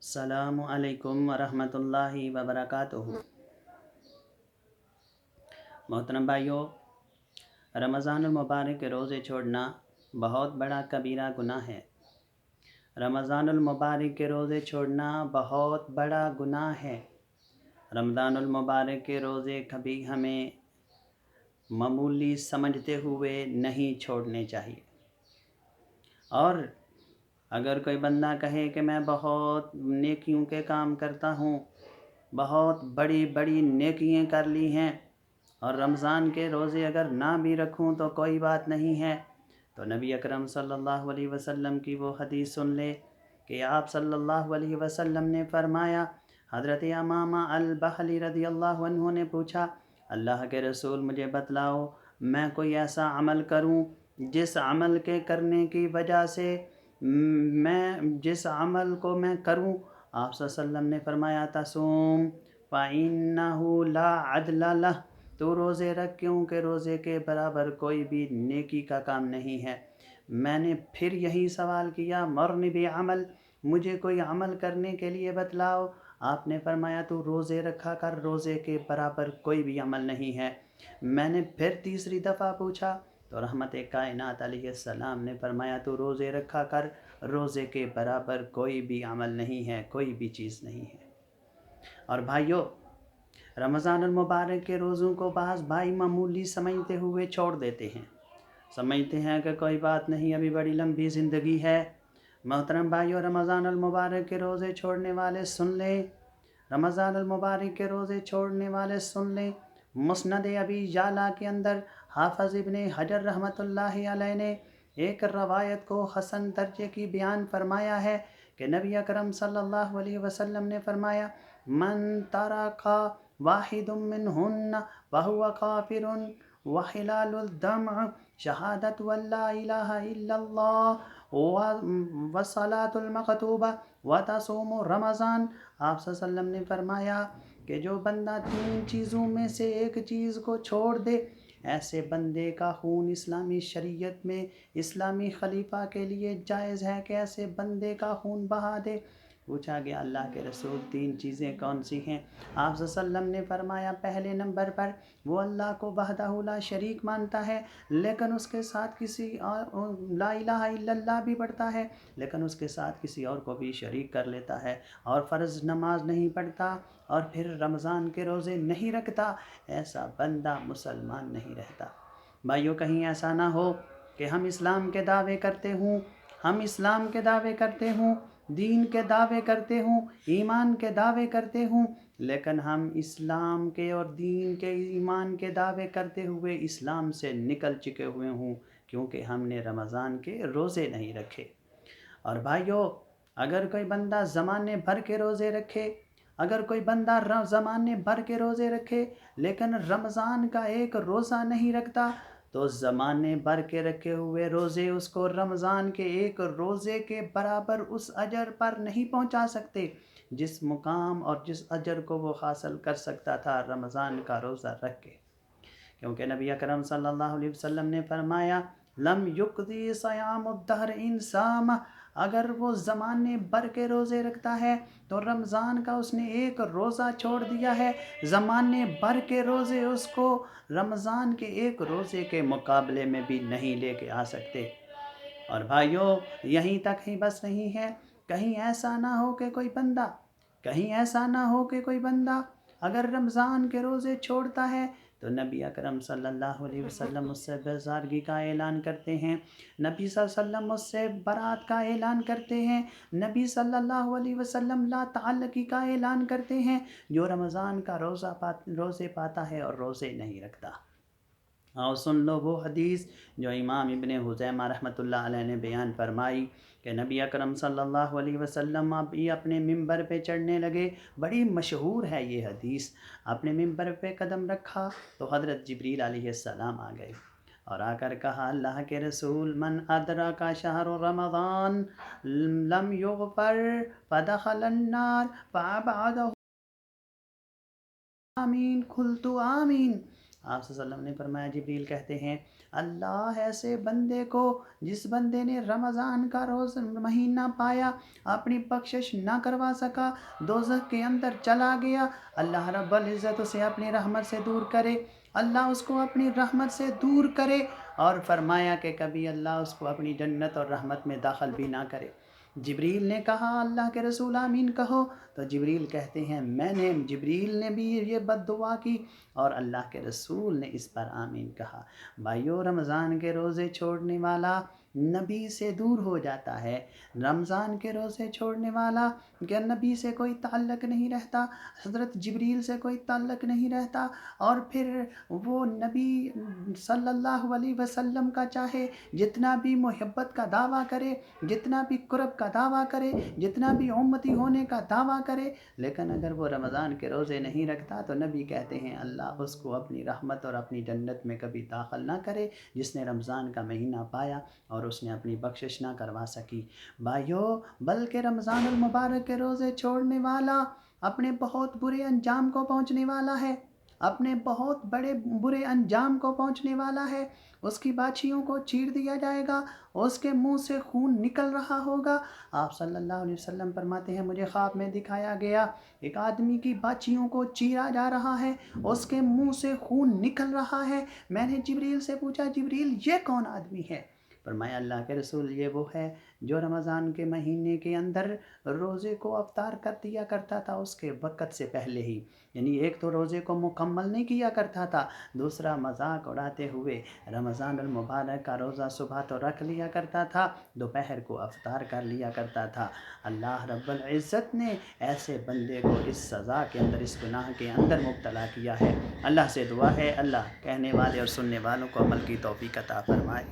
السلام علیکم ورحمۃ اللہ وبرکاتہ۔ محترم بھائیوں، رمضان المبارک کے روزے چھوڑنا بہت بڑا کبیرہ گناہ ہے۔ رمضان المبارک کے روزے چھوڑنا بہت بڑا گناہ ہے۔ رمضان المبارک کے روزے کبھی ہمیں معمولی سمجھتے ہوئے نہیں چھوڑنے چاہیے۔ اور اگر کوئی بندہ کہے کہ میں بہت نیکیوں کے کام کرتا ہوں، بہت بڑی بڑی نیکیاں کر لی ہیں، اور رمضان کے روزے اگر نہ بھی رکھوں تو کوئی بات نہیں ہے، تو نبی اکرم صلی اللہ علیہ وسلم کی وہ حدیث سن لے کہ آپ صلی اللہ علیہ وسلم نے فرمایا، حضرت امامہ البحلی رضی اللہ عنہ نے پوچھا، اللہ کے رسول مجھے بتلاؤ، میں کوئی ایسا عمل کروں جس عمل کے کرنے کی وجہ سے جس عمل کو میں کروں، آپ صلی اللہ علیہ وسلم نے فرمایا، تصوم فإنہ لا عدل لہ، تو روزے رکھ، کیونکہ روزے کے برابر کوئی بھی نیکی کا کام نہیں ہے۔ میں نے پھر یہی سوال کیا، مرنی بعمل، مجھے کوئی عمل کرنے کے لیے بتلاؤ۔ آپ نے فرمایا، تو روزے رکھا کر، روزے کے برابر کوئی بھی عمل نہیں ہے۔ میں نے پھر تیسری دفعہ پوچھا تو رحمت کائنات علیہ السلام نے فرمایا، تو روزے رکھا کر، روزے کے برابر کوئی بھی عمل نہیں ہے، کوئی بھی چیز نہیں ہے۔ اور بھائیوں، رمضان المبارک کے روزوں کو بعض بھائی معمولی سمجھتے ہوئے چھوڑ دیتے ہیں، سمجھتے ہیں کہ کوئی بات نہیں، ابھی بڑی لمبی زندگی ہے۔ محترم بھائیوں، رمضان المبارک کے روزے چھوڑنے والے سن لیں، رمضان المبارک کے روزے چھوڑنے والے سن لیں، مسند ابی یعلا کے اندر حافظ ابن حجر رحمۃ اللہ علیہ نے ایک روایت کو حسن درجے کی بیان فرمایا ہے کہ نبی اکرم صلی اللہ علیہ وسلم نے فرمایا، من ترک واحد منہن وہو کافر وحلال الدمع شہادت لا الہ الا اللہ والصلاۃ المکتوبہ وتصوم رمضان۔ آپ صلی اللہ علیہ وسلم نے فرمایا کہ جو بندہ تین چیزوں میں سے ایک چیز کو چھوڑ دے، ایسے بندے کا خون اسلامی شریعت میں اسلامی خلیفہ کے لیے جائز ہے کہ ایسے بندے کا خون بہا دے۔ پوچھا گیا، اللہ کے رسول تین چیزیں کون سی ہیں؟ آپ صلی اللہ علیہ وسلم نے فرمایا، پہلے نمبر پر وہ اللہ کو وحدہ لا شریک مانتا ہے، لیکن اس کے ساتھ کسی لا الہ الا اللہ بھی پڑھتا ہے، لیکن اس کے ساتھ کسی اور کو بھی شریک کر لیتا ہے، اور فرض نماز نہیں پڑھتا، اور پھر رمضان کے روزے نہیں رکھتا، ایسا بندہ مسلمان نہیں رہتا۔ بھائیوں، کہیں ایسا نہ ہو کہ ہم اسلام کے دعوے کرتے ہوں، ہم اسلام کے دعوے کرتے ہوں، دین کے دعوے کرتے ہوں، ایمان کے دعوے کرتے ہوں، لیکن ہم اسلام کے اور دین کے ایمان کے دعوے کرتے ہوئے اسلام سے نکل چکے ہوئے ہوں، کیونکہ ہم نے رمضان کے روزے نہیں رکھے۔ اور بھائیوں، اگر کوئی بندہ زمانے بھر کے روزے رکھے، اگر کوئی بندہ زمانے بھر کے روزے رکھے لیکن رمضان کا ایک روزہ نہیں رکھتا، تو زمانے بھر کے رکھے ہوئے روزے اس کو رمضان کے ایک روزے کے برابر اس اجر پر نہیں پہنچا سکتے جس مقام اور جس اجر کو وہ حاصل کر سکتا تھا رمضان کا روزہ رکھ کے، کیونکہ نبی اکرم صلی اللہ علیہ وسلم نے فرمایا، لم یقضی صیام الدہر ان صام، اگر وہ زمانے بھر کے روزے رکھتا ہے تو رمضان کا اس نے ایک روزہ چھوڑ دیا ہے، زمانے بھر کے روزے اس کو رمضان کے ایک روزے کے مقابلے میں بھی نہیں لے کے آ سکتے۔ اور بھائیوں، یہیں تک ہی بس نہیں ہے، کہیں ایسا نہ ہو کہ کوئی بندہ اگر رمضان کے روزے چھوڑتا ہے تو نبی اکرم صلی اللہ علیہ وسلم اس سے بیزارگی کا اعلان کرتے ہیں، نبی صلی اللہ علیہ وسلم اس سے برات کا اعلان کرتے ہیں، نبی صلی اللہ علیہ وسلم لا تعلقی کا اعلان کرتے ہیں، جو رمضان کا روزے پاتا ہے اور روزے نہیں رکھتا۔ اور سن لو وہ حدیث جو امام ابن خزیمہ رحمۃ اللہ علیہ نے بیان فرمائی کہ نبی اکرم صلی اللہ علیہ وسلم ابھی اپنے ممبر پہ چڑھنے لگے، بڑی مشہور ہے یہ حدیث، اپنے ممبر پہ قدم رکھا تو حضرت جبریل علیہ السلام آ گئے اور آ کر کہا، اللہ کے رسول، من ادرک شہر رمضان لم یغفر فدخل النار فابعدہ آمین، قلت آمین۔ آپ صلی اللہ علیہ وسلم نے فرمایا، جبریل کہتے ہیں اللہ ایسے بندے کو جس بندے نے رمضان کا روز مہینہ پایا اپنی بخشش نہ کروا سکا، دوزخ کے اندر چلا گیا، اللہ رب العزت اسے اپنی رحمت سے دور کرے، اللہ اس کو اپنی رحمت سے دور کرے، اور فرمایا کہ کبھی اللہ اس کو اپنی جنت اور رحمت میں داخل بھی نہ کرے۔ جبریل نے کہا اللہ کے رسول آمین کہو، تو جبریل کہتے ہیں جبریل نے بھی یہ بد دعا کی اور اللہ کے رسول نے اس پر آمین کہا۔ بھائیو، رمضان کے روزے چھوڑنے والا نبی سے دور ہو جاتا ہے۔ رمضان کے روزے چھوڑنے والا کہ نبی سے کوئی تعلق نہیں رہتا، حضرت جبریل سے کوئی تعلق نہیں رہتا، اور پھر وہ نبی صلی اللہ علیہ وسلم کا چاہے جتنا بھی محبت کا دعویٰ کرے، جتنا بھی قرب کا دعویٰ کرے، جتنا بھی امتی ہونے کا دعویٰ کرے، لیکن اگر وہ رمضان کے روزے نہیں رکھتا تو نبی کہتے ہیں اللہ اس کو اپنی رحمت اور اپنی جنت میں کبھی داخل نہ کرے، جس نے رمضان کا مہینہ پایا اور اس نے اپنی بخشش نہ کروا سکی۔ بھائیو، بلکہ رمضان المبارک کے روزے چھوڑنے والا اپنے بہت برے انجام کو پہنچنے والا ہے، اپنے بہت بڑے برے انجام کو پہنچنے والا ہے۔ اس کی باچھیوں کو چیر دیا جائے گا، اس کے منہ سے خون نکل رہا ہوگا۔ آپ صلی اللہ علیہ وسلم فرماتے ہیں مجھے خواب میں دکھایا گیا ایک آدمی کی باچھیوں کو چیرا جا رہا ہے، اس کے منہ سے خون نکل رہا ہے۔ میں نے جبریل سے پوچھا جبریل یہ کون آدمی ہے؟ فرمایا اللہ کے رسول یہ وہ ہے جو رمضان کے مہینے کے اندر روزے کو افطار کر دیا کرتا تھا اس کے وقت سے پہلے ہی، یعنی ایک تو روزے کو مکمل نہیں کیا کرتا تھا، دوسرا مذاق اڑاتے ہوئے رمضان المبارک کا روزہ صبح تو رکھ لیا کرتا تھا، دوپہر کو افطار کر لیا کرتا تھا۔ اللہ رب العزت نے ایسے بندے کو اس سزا کے اندر، اس گناہ کے اندر مبتلا کیا ہے۔ اللہ سے دعا ہے اللہ کہنے والے اور سننے والوں کو عمل کی توفیق عطا فرمائے۔